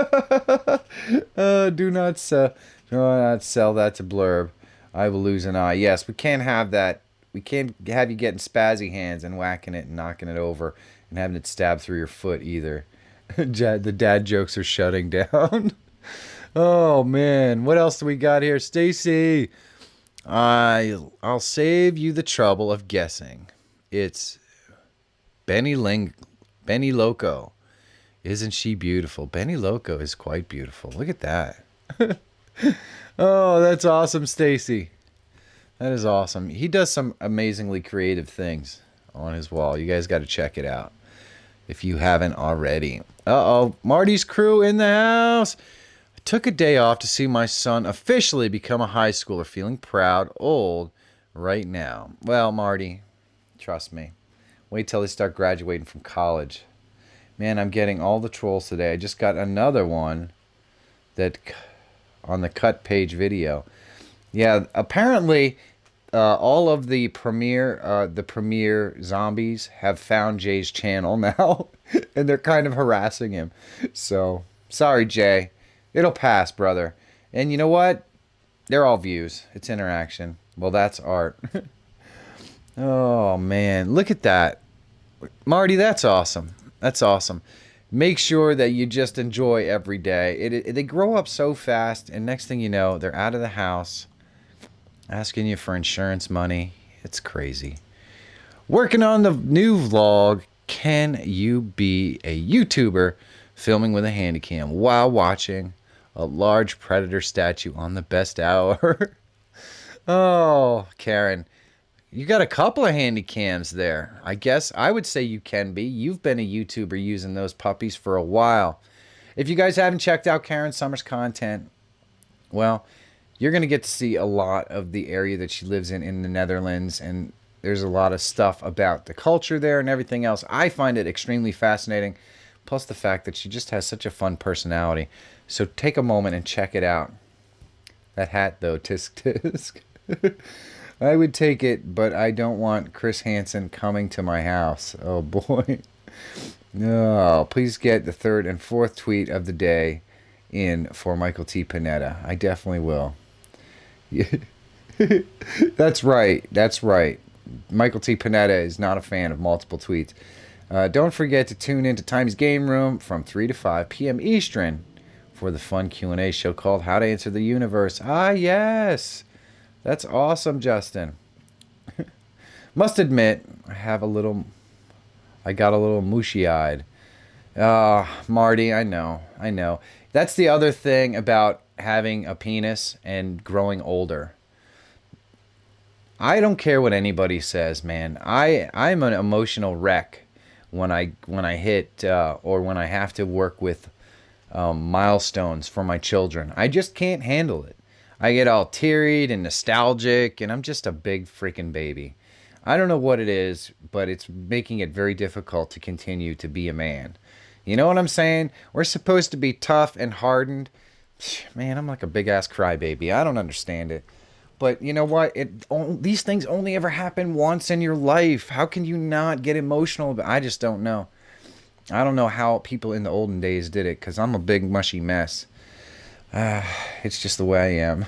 not sell that to Blurb. I will lose an eye. Yes, we can't have that. We can't have you getting spazzy hands and whacking it and knocking it over and having it stab through your foot either. The dad jokes are shutting down. Oh, man. What else do we got here? Stacy, I'll save you the trouble of guessing. It's Benny Loco. Isn't she beautiful? Benny Loco is quite beautiful. Look at that. Oh, that's awesome, Stacy. That is awesome. He does some amazingly creative things on his wall. You guys got to check it out if you haven't already. Uh-oh, Marty's crew in the house. I took a day off to see my son officially become a high schooler. Feeling proud, old right now. Well, Marty, trust me. Wait till they start graduating from college. Man, I'm getting all the trolls today. I just got another one that on the cut page video. Yeah, apparently all of the premier zombies have found Jay's channel now, and they're kind of harassing him. So, sorry, Jay. It'll pass, brother. And you know what? They're all views. It's interaction. Well, that's art. Oh, man. Look at that. Marty, that's awesome. That's awesome. Make sure that you just enjoy every day. They grow up so fast, and next thing you know, they're out of the house, asking you for insurance money. It's crazy. Working on the new vlog. Can you be a YouTuber filming with a handycam while watching a large predator statue on the best hour? Oh, Karen. You got a couple of handy cams there. I guess I would say you can be. You've been a YouTuber using those puppies for a while. If you guys haven't checked out Karen Summers' content, well, you're going to get to see a lot of the area that she lives in the Netherlands, and there's a lot of stuff about the culture there and everything else. I find it extremely fascinating, plus the fact that she just has such a fun personality. So take a moment and check it out. That hat, though, tisk tisk. I would take it, but I don't want Chris Hansen coming to my house. Oh, boy. No, please get the third and fourth tweet of the day in for Michael T. Panetta. I definitely will. That's right. That's right. Michael T. Panetta is not a fan of multiple tweets. Don't forget to tune into Times Game Room from 3 to 5 p.m. Eastern for the fun Q&A show called How to Answer the Universe. Ah, yes. That's awesome, Justin. Must admit, I got a little mushy-eyed. Marty, I know. That's the other thing about having a penis and growing older. I don't care what anybody says, man. I'm an emotional wreck when I hit or when I have to work with milestones for my children. I just can't handle it. I get all teary and nostalgic, and I'm just a big freaking baby. I don't know what it is, but it's making it very difficult to continue to be a man. You know what I'm saying? We're supposed to be tough and hardened. Man, I'm like a big-ass crybaby. I don't understand it. But you know what? These things only ever happen once in your life. How can you not get emotional? I just don't know. I don't know how people in the olden days did it, because I'm a big mushy mess. It's just the way I am.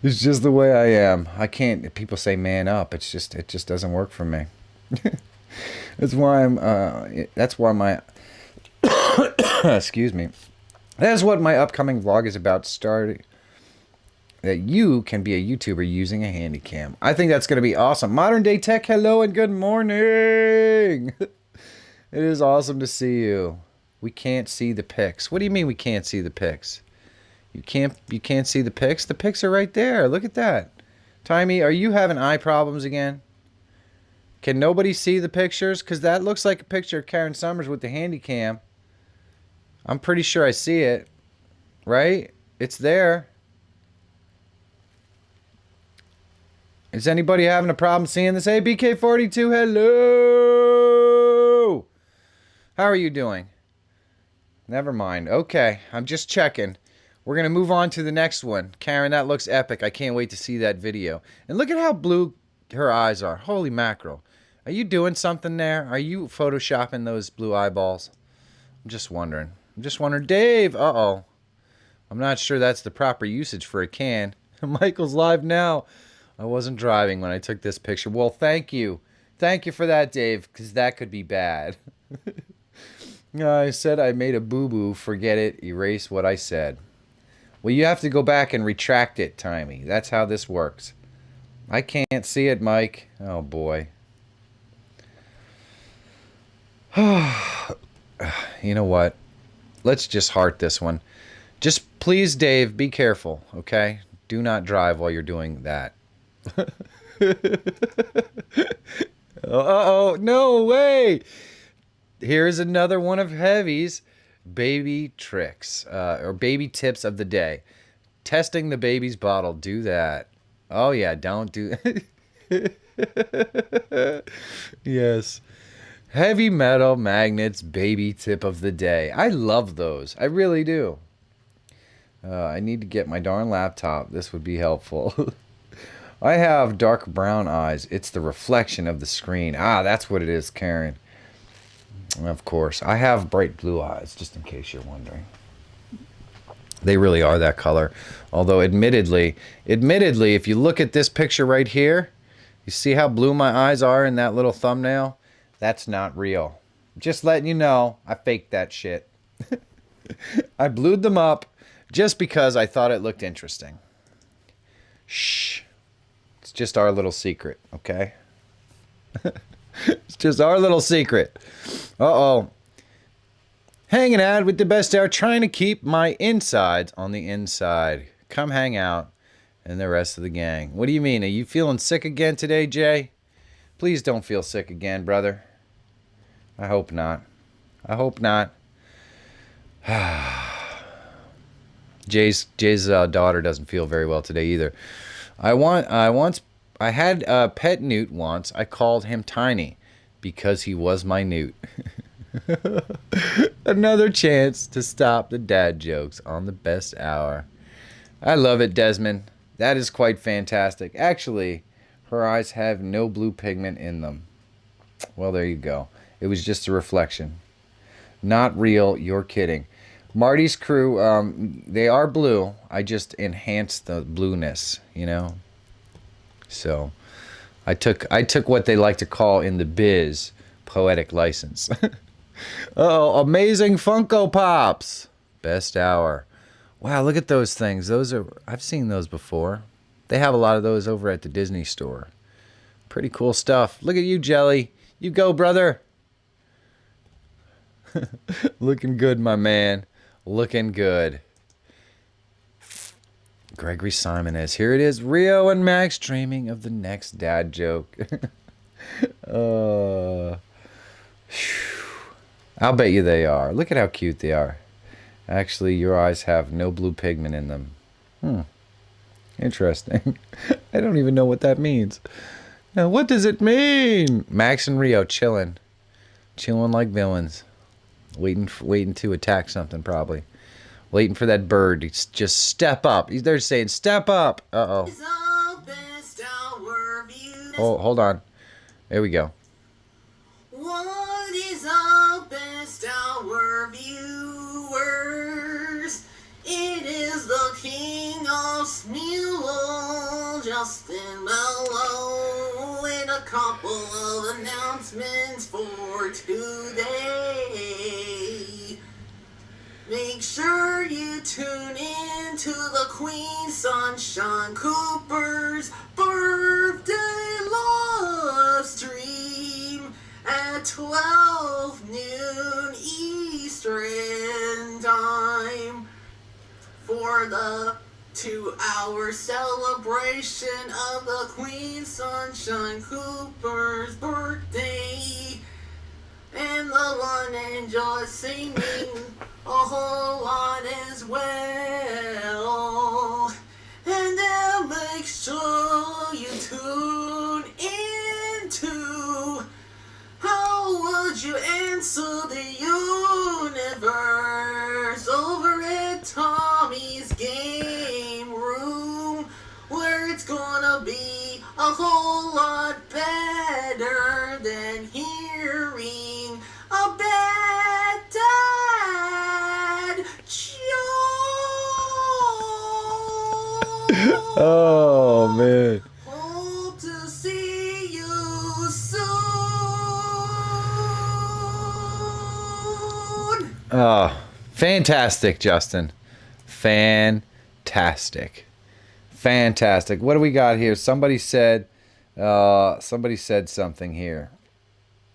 It's just the way I am. I can't. People say man up. It just doesn't work for me. That's why That's why my. Excuse me. That's what my upcoming vlog is about. Starting. That you can be a YouTuber using a handy cam. I think that's going to be awesome. Modern Day Tech, hello and good morning. It is awesome to see you. We can't see the pics. What do you mean we can't see the pics? You can't see the pics? The pics are right there. Look at that. Timey, are you having eye problems again? Can nobody see the pictures? Because that looks like a picture of Karen Summers with the handy cam. I'm pretty sure I see it. Right? It's there. Is anybody having a problem seeing this? Hey, BK42, hello! How are you doing? Never mind. Okay, I'm just checking. We're going to move on to the next one. Karen, that looks epic. I can't wait to see that video. And look at how blue her eyes are. Holy mackerel. Are you doing something there? Are you photoshopping those blue eyeballs? I'm just wondering. Dave! Uh-oh. I'm not sure that's the proper usage for a can. Michael's live now. I wasn't driving when I took this picture. Well, thank you. Thank you for that, Dave, because that could be bad. I said I made a boo-boo. Forget it. Erase what I said. Well, you have to go back and retract it, Timey. That's how this works. I can't see it, Mike. Oh, boy. You know what? Let's just heart this one. Just please, Dave, be careful, okay? Do not drive while you're doing that. Uh-oh, no way! Here's another one of Heavy's baby tricks, or baby tips of the day. Testing the baby's bottle, do that. Oh yeah, don't do Yes. Heavy metal magnets baby tip of the day. I love those. I really do. I need to get my darn laptop. This would be helpful. I have dark brown eyes. It's the reflection of the screen. Ah, that's what it is, Karen. Of course. I have bright blue eyes, just in case you're wondering. They really are that color. Although, admittedly, if you look at this picture right here, you see how blue my eyes are in that little thumbnail? That's not real. Just letting you know, I faked that shit. I blued them up just because I thought it looked interesting. Shh. It's just our little secret, okay? It's just our little secret. Uh-oh. Hanging out with the best hour, trying to keep my insides on the inside. Come hang out and the rest of the gang. What do you mean? Are you feeling sick again today, Jay? Please don't feel sick again, brother. I hope not. I hope not. Jay's daughter doesn't feel very well today either. I had a pet newt once. I called him Tiny because he was my newt. Another chance to stop the dad jokes on the best hour. I love it, Desmond. That is quite fantastic. Actually, her eyes have no blue pigment in them. Well, there you go. It was just a reflection. Not real. You're kidding. Marty's crew, they are blue. I just enhanced the blueness, you know. So, I took what they like to call in the biz poetic license. Oh, amazing Funko Pops! Best hour. Wow, look at those things. I've seen those before. They have a lot of those over at the Disney store. Pretty cool stuff. Look at you, Jelly. You go, brother. Looking good, my man. Looking good. Gregory Simon is. Here it is. Rio and Max dreaming of the next dad joke. I'll bet you they are. Look at how cute they are. Actually, your eyes have no blue pigment in them. Interesting. I don't even know what that means. Now, what does it mean? Max and Rio chilling. Chilling like villains. Waiting to attack something, probably. Waiting for that bird to just step up. They're saying, step up. Uh-oh. Oh, hold on. There we go. What is our best hour, viewers? It is the King of Smule and mellow, and a couple of announcements for today. Make sure you tune in to the Queen Sunshine Cooper's birthday live stream at 12 noon Eastern Time for the 2-hour celebration of the Queen Sunshine Cooper's birthday. And the one enjoys singing a whole lot as well. And then make sure you tune into How Would You Answer the Universe over at Tommy's Game Room, where it's gonna be a whole lot better than hearing a bad dad joke. Oh, man. Hope to see you soon. Oh, fantastic, Justin. Fantastic. Fantastic. What do we got here? Somebody said something here.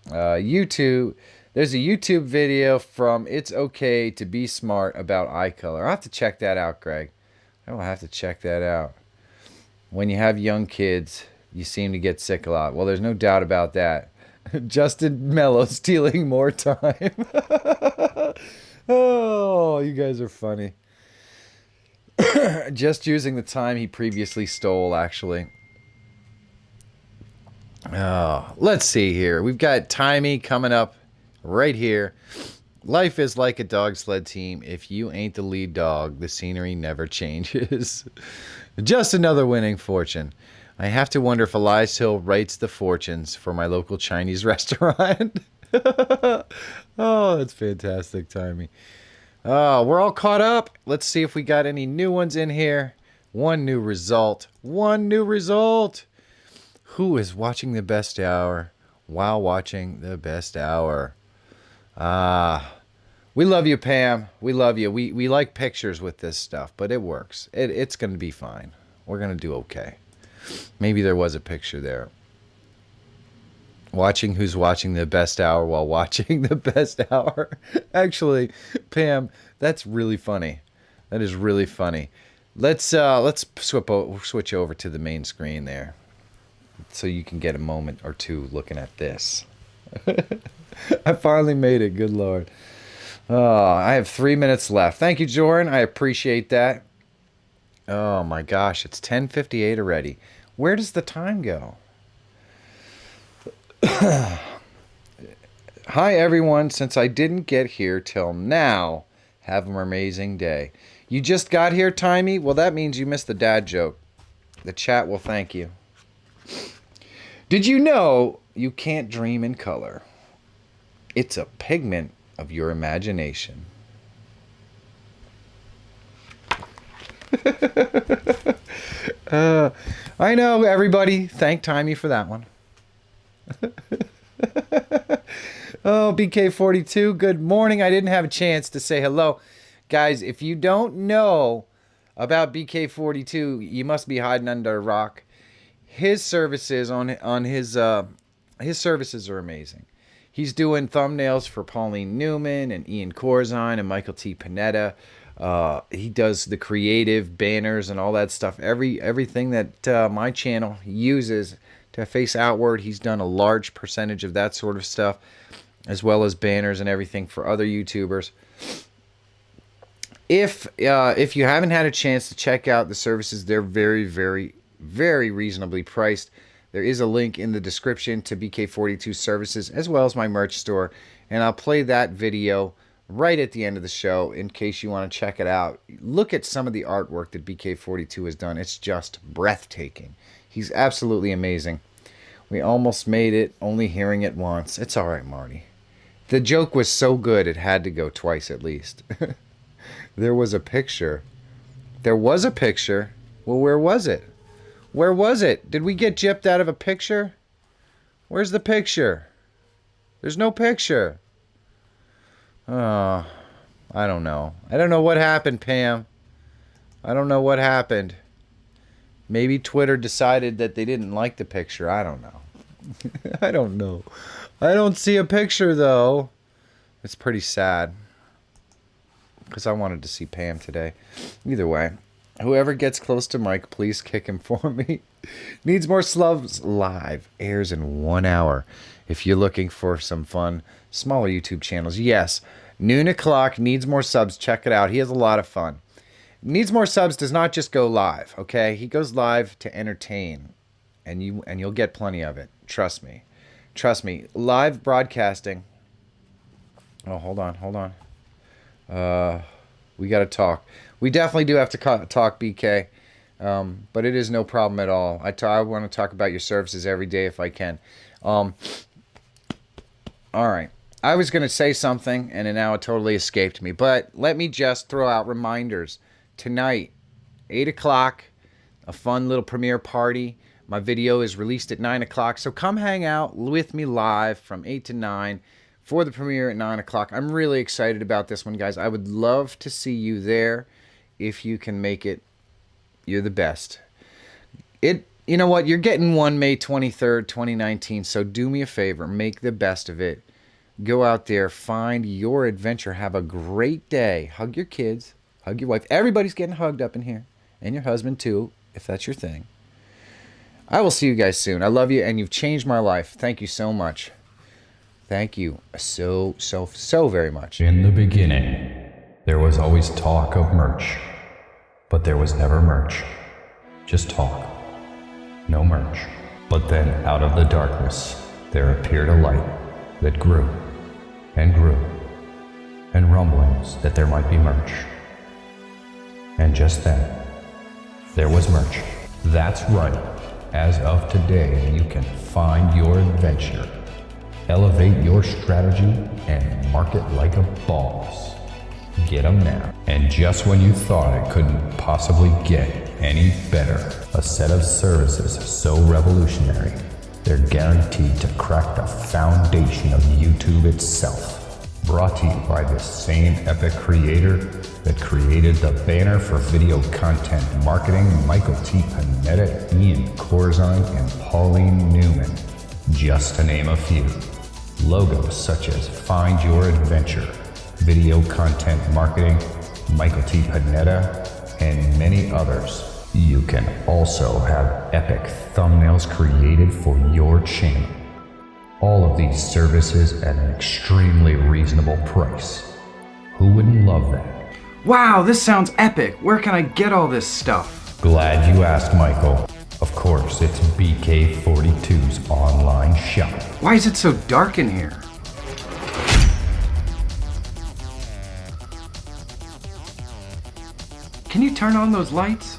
YouTube. There's a YouTube video from It's Okay to Be Smart about eye color. I'll have to check that out, Greg. I will have to check that out. When you have young kids, you seem to get sick a lot. Well, there's no doubt about that. Justin Mello stealing more time. Oh, you guys are funny. Just using the time he previously stole, actually. Oh, let's see here. We've got Timey coming up right here. Life is like a dog sled team. If you ain't the lead dog, the scenery never changes. Just another winning fortune. I have to wonder if Elias Hill writes the fortunes for my local Chinese restaurant. Oh, that's fantastic, Timey. Oh, we're all caught up. Let's see if we got any new ones in here. One new result. One new result. Who is watching the best hour while watching the best hour? We love you, Pam. We love you. We like pictures with this stuff, but it works. It's going to be fine. We're going to do okay. Maybe there was a picture there. Watching who's watching the best hour while watching the best hour. Actually, Pam, that's really funny. That is really funny. Let's switch over to the main screen there, so you can get a moment or two looking at this. I finally made it. Good Lord. Oh, I have 3 minutes left. Thank you, Jordan. I appreciate that. Oh my gosh, it's 10:58 already. Where does the time go? Hi everyone, since I didn't get here till now, have an amazing day. You just got here, Timey? Well, that means you missed the dad joke. The chat will thank you. Did you know you can't dream in color? It's a pigment of your imagination. I know, everybody. Thank Timey for that one. Oh, BK42, good morning. I didn't have a chance to say hello. Guys, if you don't know about BK42, you must be hiding under a rock. His services his services are amazing. He's doing thumbnails for Pauline Newman and Ian Corzine and Michael T. Panetta. He does the creative banners and all that stuff. Everything that my channel uses to face outward, he's done a large percentage of that sort of stuff, as well as banners and everything for other YouTubers. If you haven't had a chance to check out the services, they're very, very, very reasonably priced. There is a link in the description to BK42 services, as well as my merch store, and I'll play that video right at the end of the show in case you want to check it out. Look at some of the artwork that BK42 has done. It's just breathtaking. He's absolutely amazing. We almost made it, only hearing it once. It's all right, Marty. The joke was so good it had to go twice at least. There was a picture. There was a picture. Well, where was it? Where was it? Did we get gypped out of a picture? Where's the picture? There's no picture. Oh, I don't know. I don't know what happened, Pam. I don't know what happened. Maybe Twitter decided that they didn't like the picture. I don't know. I don't know. I don't see a picture, though. It's pretty sad. Because I wanted to see Pam today. Either way. Whoever gets close to Mike, please kick him for me. Needs More Slubs live. Airs in 1 hour. If you're looking for some fun, smaller YouTube channels. Yes. Noon o'clock. Needs More Subs. Check it out. He has a lot of fun. Needs More Subs does not just go live, okay? He goes live to entertain. And you'll get plenty of it. Trust me. Trust me. Live broadcasting. Oh, hold on. We got to talk. We definitely do have to talk, BK. But it is no problem at all. I want to talk about your services every day if I can. All right. I was going to say something, and now it totally escaped me. But let me just throw out reminders. Tonight, 8 o'clock, a fun little premiere party. My video is released at 9 o'clock. So come hang out with me live from 8 to 9 for the premiere at 9 o'clock. I'm really excited about this one, guys. I would love to see you there. If you can make it, you're the best. You know what? You're getting one May 23rd, 2019. So do me a favor. Make the best of it. Go out there. Find your adventure. Have a great day. Hug your kids. Hug your wife. Everybody's getting hugged up in here. And your husband, too, if that's your thing. I will see you guys soon. I love you, and you've changed my life. Thank you so much. Thank you so very much. In the beginning, there was always talk of merch, but there was never merch. Just talk. No merch. But then out of the darkness, there appeared a light that grew and grew, and rumblings that there might be merch. And just then, there was merch. That's right. As of today, you can find your adventure, elevate your strategy, and market like a boss. Get them now. And just when you thought it couldn't possibly get any better, a set of services so revolutionary, they're guaranteed to crack the foundation of YouTube itself. Brought to you by this same epic creator that created the banner for video content marketing, Michael T. Panetta, Ian Corzine, and Pauline Newman, just to name a few. Logos such as Find Your Adventure, Video Content Marketing, Michael T. Panetta, and many others. You can also have epic thumbnails created for your channel. All of these services at an extremely reasonable price. Who wouldn't love that? Wow, this sounds epic. Where can I get all this stuff? Glad you asked, Michael. Of course, it's BK42's online shop. Why is it so dark in here? Can you turn on those lights?